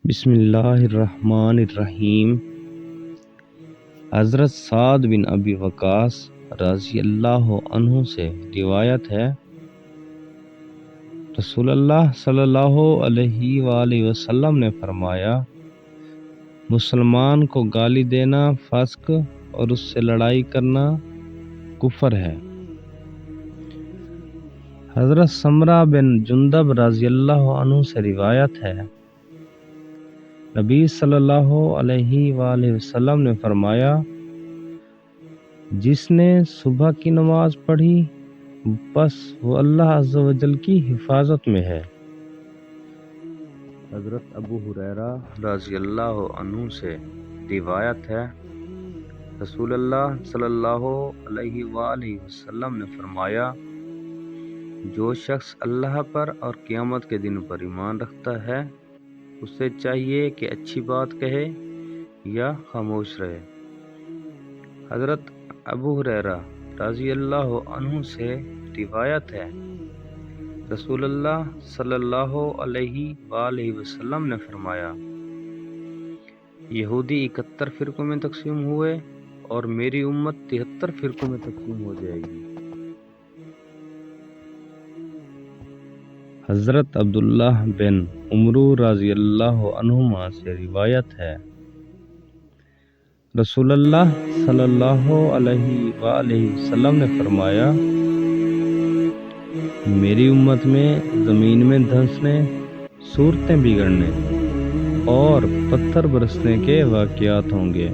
بسم اللہ الرحمن الرحیم۔ حضرت سعد بن ابی وقاص رضی اللہ عنہ سے روایت ہے، رسول اللہ صلی اللہ علیہ وآلہ وسلم نے فرمایا، مسلمان کو گالی دینا فسق اور اس سے لڑائی کرنا کفر ہے۔ حضرت سمرہ بن جندب رضی اللہ عنہ سے روایت ہے، نبی صلی اللہ علیہ وآلہ وسلم نے فرمایا، جس نے صبح کی نماز پڑھی بس وہ اللہ عز و جل کی حفاظت میں ہے۔ حضرت ابو ہریرہ رضی اللہ عنہ سے روایت ہے، رسول اللہ صلی اللہ علیہ وآلہ وسلم نے فرمایا، جو شخص اللہ پر اور قیامت کے دن پر ایمان رکھتا ہے اسے چاہیے کہ اچھی بات کہے یا خاموش رہے۔ حضرت ابو ہریرہ رضی اللہ عنہ سے روایت ہے، رسول اللہ صلی اللہ علیہ وآلہ وسلم نے فرمایا، یہودی 71 فرقوں میں تقسیم ہوئے اور میری امت 73 فرقوں میں تقسیم ہو جائے گی۔ حضرت عبداللہ بن عمرو رضی اللہ عنہما سے روایت ہے، رسول اللہ صلی اللہ علیہ وآلہ وسلم نے فرمایا، میری امت میں زمین میں دھنسنے، صورتیں بگڑنے اور پتھر برسنے کے واقعات ہوں گے۔